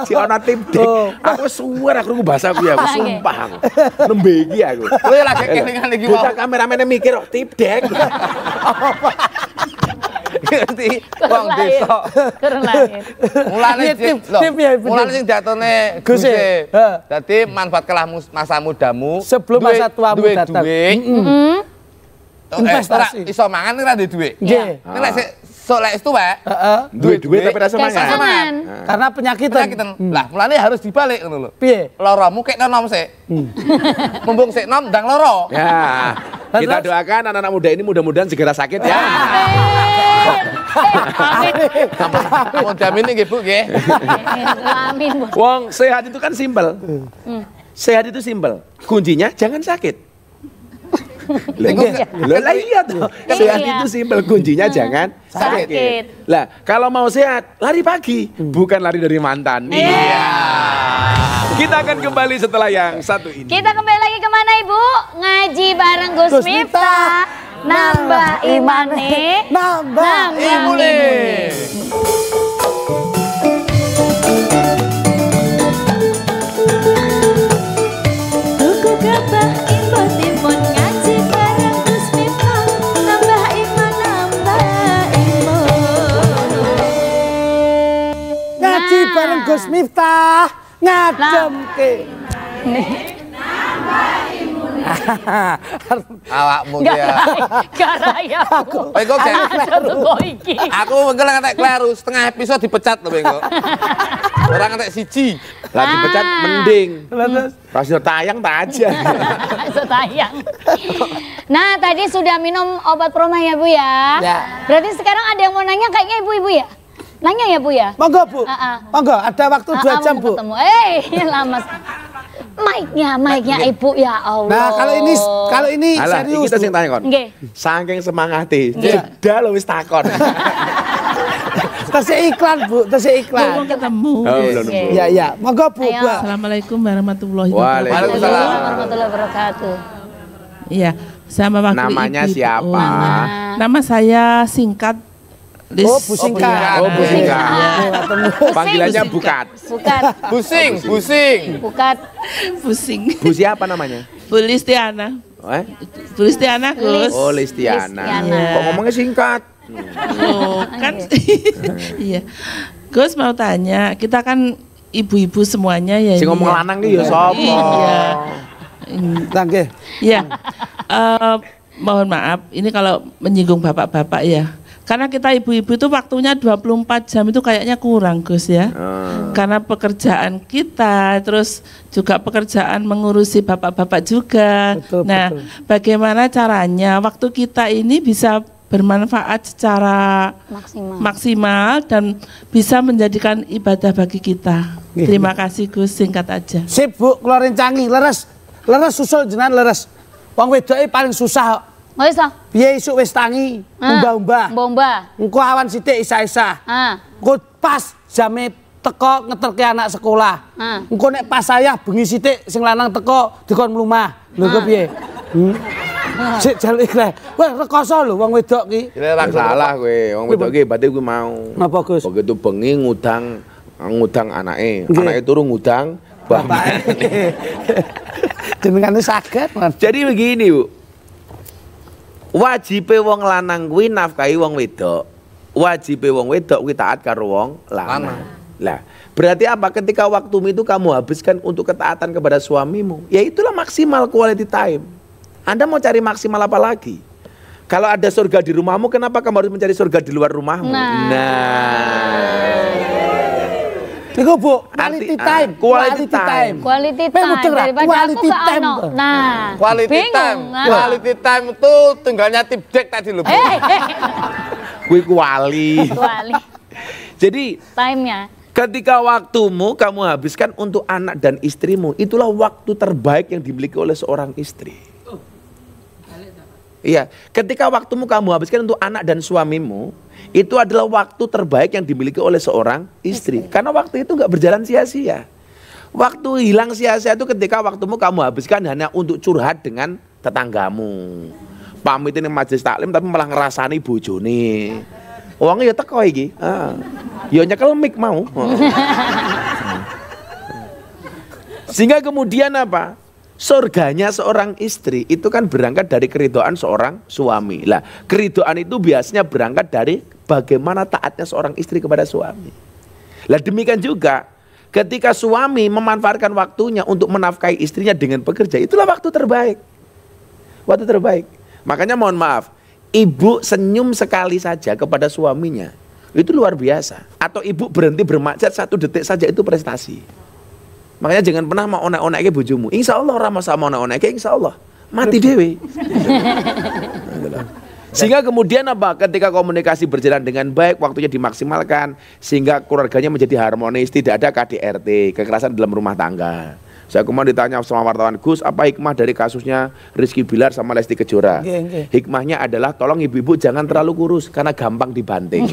Si ana tip dek. Aku suwer aku bahasa kuwi aku sumpah aku. Nembe iki aku. Kowe lagi kelingan iki wae. Bocah kameramene mikir tip dek. Ngerti wong desa. Kurang lahir. Mulane sing jatone Gus. Dadi manfaat kelah masa mudamu sebelum masa tuamu datang. Investasi. Iso mangan ora duwe duit. Nggih. Nek esuk lek wis tuwek. Duit tapi rasa mangan. Karena penyakitan. Lah, mulane harus dibalik ngono lho. Piye? Loromu kek nom sik. Mumpung sik nom ndang loro. Ya. Kita doakan anak-anak muda ini mudah-mudahan segera sakit ya. Amin. Jamin nggih Bu nggih. Amin, Bu. Wong sehat itu kan simpel. Sehat itu simpel. Kuncinya jangan sakit. Lah iya tuh. Sehat itu simpel, kuncinya jangan sakit. Lah, kalau mau sehat, lari pagi, bukan lari dari mantan. Iya. Kita akan kembali setelah yang satu ini. Kita kembali lagi kemana Ibu? Ngaji bareng Gus Miftah. Nambah imane, nambah imune. Tuku gabah imbo timun ngaji bareng Gus Miftah. Nambah iman, nambah imun. Ngaji bareng Gus Miftah. Ngademke. Awakmu ki ya. Garaya aku. Engko iki. Aku mengko ngantek kleru setengah episode dipecat lho engko. Ora ngantek siji. Lah dipecat mending. Pas tayang tak aja. Tayang. Nah, tadi sudah minum obat proma ya, Bu ya? Ya. Berarti sekarang ada yang mau nanya kayaknya ibu-ibu ya? Nanya ya, Bu ya? Monggo, Bu. Monggo, ada waktu 2 jam, Bu. Ketemu. Lama. Mic-nya Ibu ya Allah. Nah, kalau ini Alah, serius. kita sing tanya kon. Nggih. Saking semangati, jeda lo wis takon. Tesih iklan, Bu, tesih iklan. Belum ketemu. Oh, belum. Ya. Monggo, Bu. Ayo. Assalamualaikum warahmatullahi Waalaikumsalam. Waalaikumsalam warahmatullahi wabarakatuh. Iya, sama waktu Namanya ibu. siapa? Nama saya singkat. Oh, Bu Singkat. Oh, Bu Singkat. Panggilannya Busing. Bukat. Bukan. Pusing. Bukan. Pusing. Bu siapa namanya? Bu Listiana. Bu Listiana, Gus. Oh, Listiana. Listiana. Kok ngomongnya singkat? Oh, kan. Iya. Gus mau tanya, kita kan ibu-ibu semuanya ya. Si ngomong lanang nih ya sapa? Iya. Nggih. Iya. Mohon maaf, ini kalau menyinggung bapak-bapak ya. Karena kita ibu-ibu itu waktunya 24 jam itu kayaknya kurang, Gus ya. Karena pekerjaan kita, terus juga pekerjaan mengurusi bapak-bapak juga. Betul, nah, bagaimana caranya waktu kita ini bisa bermanfaat secara maksimal dan bisa menjadikan ibadah bagi kita. Terima kasih, Gus, singkat aja. Sip, Bu, keluarin canggih, leres. Leres susul jenengan leres. Wong wedoke paling susah. Oh iso. Piye isuk wis tangi, umbah-umbah. Engko awan sithik isa-isa. Engko pas jame teko ngeterke anak sekolah. Engko nek pas saya bengi sithik sing lanang teko dikon mlumah. Lho kok piye? Sik jaluk ikhlas. Wah, rekoso lho wong wedok ki. Ora salah kowe, wong wedok ki berarti kuwi mau. Napa, Gus? Begitu bengi ngudang anake, anake turu ngudang bapake. Jenengane saged, Mas. Jadi begini, Bu. Wajibe wong lanang kuwi nafkahi wong wedok. Wajibe wong wedok kuwi taat karo wong lanang. Lah, berarti apa? Ketika waktumu itu kamu habiskan untuk ketaatan kepada suamimu, ya itulah maksimal quality time. Anda mau cari maksimal apa lagi? Kalau ada surga di rumahmu, kenapa kamu harus mencari surga di luar rumahmu? Niku Bu, quality time. Quality time. Quality time daripada aku ke ono. Nah, Quality time itu tunggalnya tip deck tadi lho. Kuwi kuali. Jadi time-nya. ketika waktumu kamu habiskan untuk anak dan istrimu, itulah waktu terbaik yang dimiliki oleh seorang istri. Iya, ketika waktumu kamu habiskan untuk anak dan suamimu, itu adalah waktu terbaik yang dimiliki oleh seorang istri. Karena waktu itu nggak berjalan sia-sia. Waktu hilang sia-sia itu ketika waktumu kamu habiskan hanya untuk curhat dengan tetanggamu. Pamitin majelis taklim tapi malah ngerasani bojone. Uangnya ya teko iki. Ya nyekel mic mau. Sehingga kemudian apa? Surganya seorang istri itu kan berangkat dari keridhaan seorang suami. Lah, keridhaan itu biasanya berangkat dari bagaimana taatnya seorang istri kepada suami. Lah demikian juga ketika suami memanfaatkan waktunya untuk menafkahi istrinya dengan bekerja, itulah waktu terbaik. Waktu terbaik. Makanya mohon maaf, ibu senyum sekali saja kepada suaminya, itu luar biasa. Atau ibu berhenti bermaksiat 1 detik saja, itu prestasi. Makanya jangan pernah mau onek-onek ke bojomu. Insya Allah orang sama onek-onek ke, insya Allah mati dewe. Sehingga kemudian apa? Ketika komunikasi berjalan dengan baik, waktunya dimaksimalkan, sehingga keluarganya menjadi harmonis, tidak ada KDRT, kekerasan dalam rumah tangga. Saya kemarin ditanya sama wartawan, Gus, apa hikmah dari kasusnya Rizky Bilar sama Lesti Kejora? Hikmahnya adalah tolong ibu-ibu jangan terlalu kurus karena gampang dibanting.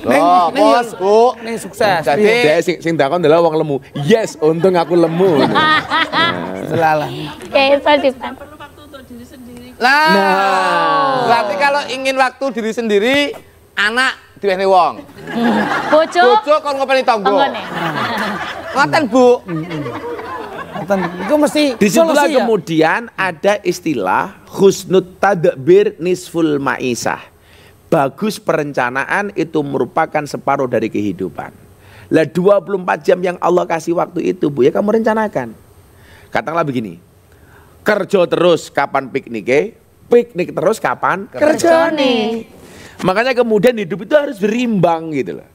Oh, bos, Bu. Ning sukses. Jadi sing takon adalah wong lemu. Yes, untung aku lemu. Selalah. Kayak itu Nah, berarti kalau ingin waktu diri sendiri, anak diwehne wong. Bojo kon ngopeni tangga. tanggane. Ngoten, Bu. Itu mesti disitulah solusi, kemudian ada istilah husnut tadbir nisful ma'isah. Bagus perencanaan itu merupakan separuh dari kehidupan. Lah 24 jam yang Allah kasih waktu itu, Bu, ya kamu rencanakan. Katakanlah begini. Kerja terus kapan piknik? Piknik terus kapan kerja nih. Makanya kemudian hidup itu harus berimbang gitu loh.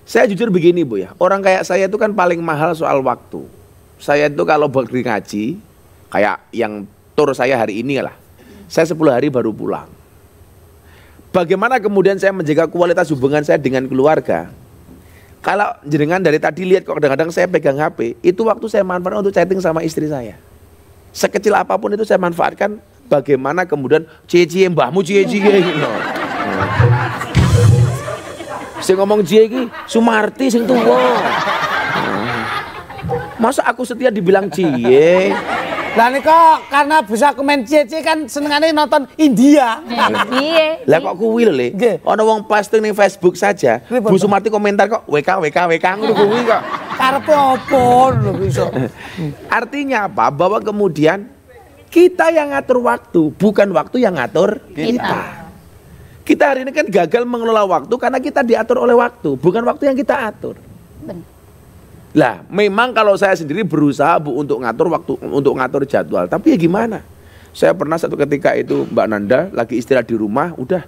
Saya jujur begini, Bu, ya. Orang kayak saya itu kan paling mahal soal waktu. Saya itu kalau pergi ngaji, kayak yang tur saya hari ini lah, saya 10 hari baru pulang. Bagaimana kemudian saya menjaga kualitas hubungan saya dengan keluarga? Kalau jenengan dari tadi lihat kok kadang-kadang saya pegang HP, itu waktu saya manfaatkan untuk chatting sama istri saya. Sekecil apapun itu saya manfaatkan. Bagaimana kemudian cie-cie mbahmu cie-cie gitu. Saya ngomong cie iki Sumarti sing tuwa. Masa aku setia dibilang cie? Lah nih kok karena bisa komen cie-cie kan senengane nonton India. Iya. Lah kok kuwi lho, Le. Ana wong posting ning Facebook saja, Bu Sumarti komentar kok WK ngono kuwi kok. Karepe opo lho iso. Artinya apa? Bahwa kemudian kita yang ngatur waktu, bukan waktu yang ngatur kita. Kita hari ini kan gagal mengelola waktu karena kita diatur oleh waktu, bukan waktu yang kita atur. Benar. Lah, memang kalau saya sendiri berusaha, Bu, untuk ngatur waktu, untuk ngatur jadwal. Tapi ya gimana? Saya pernah satu ketika itu Mbak Nanda lagi istirahat di rumah, udah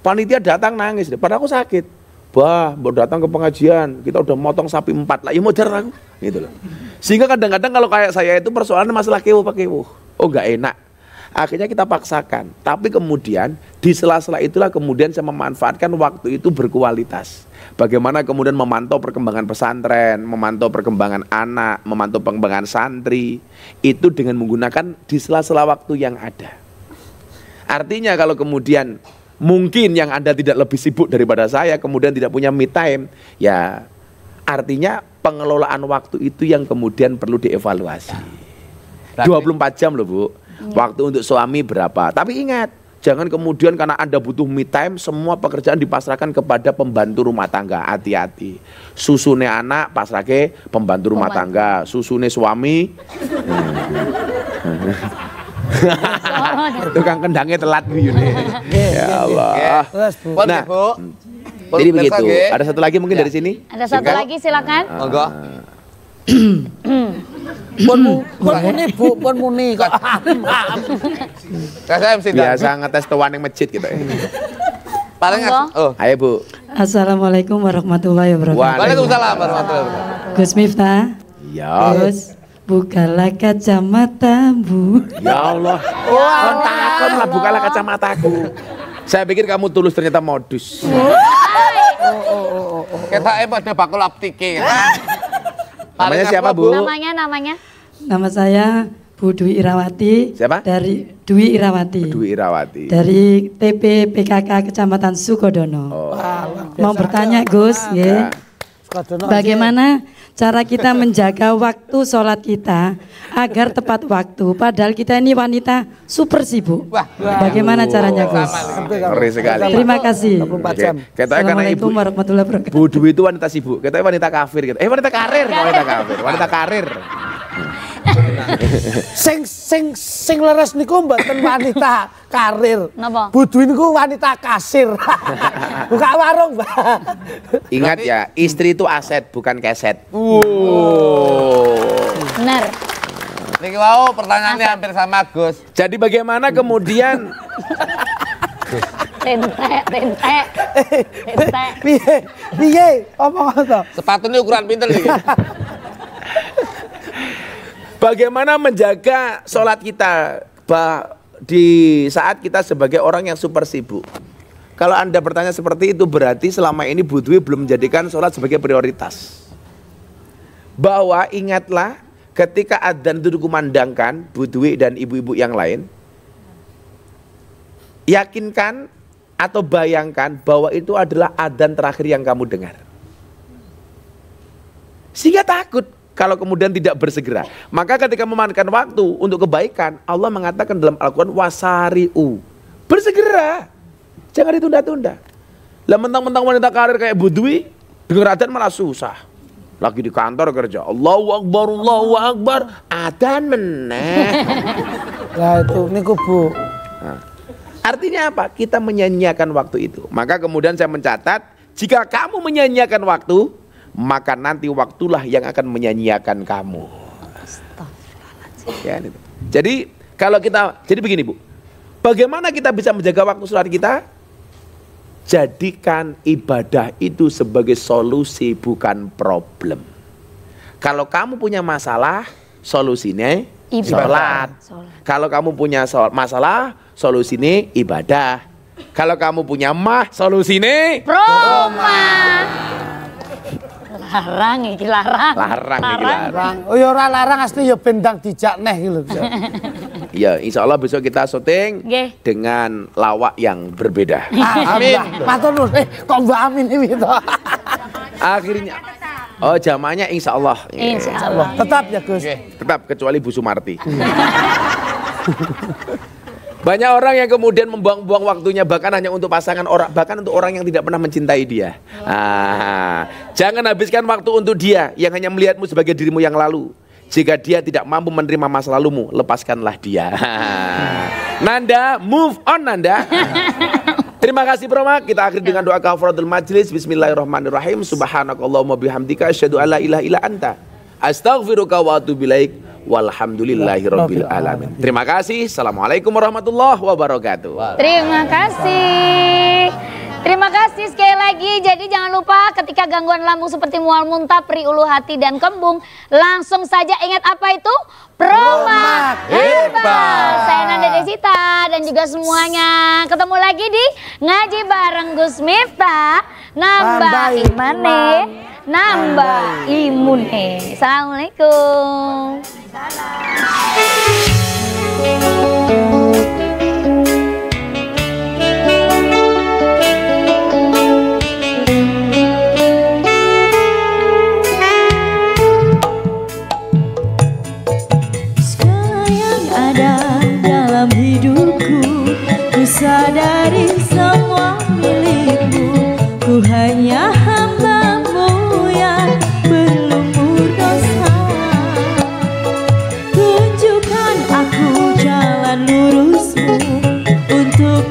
panitia datang nangis, padahal aku sakit. Bah, baru datang ke pengajian, kita udah motong sapi 4 lah, ya mojar aku, gitu loh. Sehingga kadang-kadang kalau kayak saya itu persoalannya masalah kewo. Oh nggak enak. Akhirnya kita paksakan. Tapi kemudian di sela-sela itulah kemudian saya memanfaatkan waktu itu berkualitas. Bagaimana kemudian memantau perkembangan pesantren, memantau perkembangan anak, memantau perkembangan santri. Itu dengan menggunakan di sela-sela waktu yang ada. Artinya kalau kemudian mungkin yang Anda tidak lebih sibuk daripada saya, kemudian tidak punya me time, ya artinya pengelolaan waktu itu yang kemudian perlu dievaluasi. 24 jam loh, Bu. Waktu untuk suami berapa? Tapi ingat, jangan kemudian karena Anda butuh me time, semua pekerjaan dipasrahkan kepada pembantu rumah tangga. Hati-hati. Susune anak pasrahke pembantu rumah tangga, susune suami tukang kendangnya telat guyune. Ya Allah. Nah, jadi begitu. Ada satu lagi mungkin dari sini? Ada satu lagi, silakan. Monggo. Pun muni, Bu, pun muni kok. Saya MC biasa ngetes tuan yang masjid gitu. Paling ayo, Bu. Assalamualaikum warahmatullahi wabarakatuh. Waalaikumsalam warahmatullahi wabarakatuh. Gus Miftah. Ya. Gus, bukalah kacamatamu. Ya Allah. Takon lah bukalah kacamataku. Saya pikir kamu tulus, ternyata modus. Kita pada bakul aptike. Namanya siapa, Bu? Namanya? Nama saya Bu Dwi Irawati. Siapa? Dari Dwi Irawati. Dwi Irawati. Dari TP PKK Kecamatan Sukodono. Mau bertanya, Gus, ya. Bagaimana cara kita menjaga waktu sholat kita agar tepat waktu? Padahal kita ini wanita super sibuk. Bagaimana caranya, Gus? Ngeri sekali. Terima kasih. Assalamualaikum warahmatullahi wabarakatuh. Bu Dwi itu wanita sibuk, kita wanita kafir. Wanita karir, wanita karir. Sing leres niku mboten wanita karir. Napa? Bu Dwi niku wanita kasir. Buka warung, Mbak. Ingat ya, istri itu aset bukan keset. Benar. Niki mau pertanyaannya hampir sama Gus. Jadi bagaimana kemudian Tentek. Piye? Omong apa? Sepatu ini ukuran pinter nih. bagaimana menjaga sholat kita di saat kita sebagai orang yang super sibuk? Kalau Anda bertanya seperti itu berarti selama ini Bu Dwi belum menjadikan sholat sebagai prioritas. Bahwa ingatlah ketika adzan itu dikumandangkan, Bu Dwi dan ibu-ibu yang lain, yakinkan atau bayangkan bahwa itu adalah adzan terakhir yang kamu dengar. Sehingga takut kalau kemudian tidak bersegera. Maka ketika memanfaatkan waktu untuk kebaikan, Allah mengatakan dalam Al-Quran, wasari'u, bersegera, jangan ditunda-tunda. Lah mentang-mentang wanita karir kayak Bu Dwi, dengar adzan malah susah. Lagi di kantor kerja, Allahu Akbar, adzan meneh. Lah itu niku Bu. Artinya apa? Kita menyanyiakan waktu itu. Maka kemudian saya mencatat, jika kamu menyanyiakan waktu, maka nanti waktulah yang akan menyanyiakan kamu. Ya, itu. Jadi begini Bu, bagaimana kita bisa menjaga waktu sholat kita? Jadikan ibadah itu sebagai solusi, bukan problem. Kalau kamu punya masalah, solusinya sholat. Kalau kamu punya masalah, solusinya ibadah. Kalau kamu punya Promah. solusinya Larang. Oh ya ora larang asli ya bendang dijak neh iki lho. Ya, insya Allah besok kita syuting dengan lawak yang berbeda. Amin. Matur nuwun. Kok Mbak Amin iki to? Akhirnya jamaahnya insya Allah. Insya Allah. Tetap ya Gus. Tetap kecuali Bu Sumarti. Banyak orang yang kemudian membuang-buang waktunya bahkan hanya untuk pasangan orang, bahkan untuk orang yang tidak pernah mencintai dia. Jangan habiskan waktu untuk dia yang hanya melihatmu sebagai dirimu yang lalu. Jika dia tidak mampu menerima masa lalumu, lepaskanlah dia. Nanda, move on Nanda. Terima kasih Broma. Kita akhiri dengan doa kafaratul majlis. Bismillahirrahmanirrahim. Subhanakallahumma bihamdika asyhadu alla ilaha illa anta astaghfiruka wa atubu ilaik. Walhamdulillahirabbil alamin. Terima kasih. Assalamualaikum warahmatullahi wabarakatuh. Terima kasih. Terima kasih sekali lagi. Jadi jangan lupa ketika gangguan lambung seperti mual muntah, perih ulu hati dan kembung, langsung saja ingat apa itu? Proma Herbal. Saya Nanda Desita dan juga semuanya. Ketemu lagi di Ngaji Bareng Gus Miftah. Nambah imane, nambah imune. Assalamualaikum. Sadari semua milikmu, ku hanya hambamu yang berlumur dosa. Tunjukkan aku jalan lurusmu untuk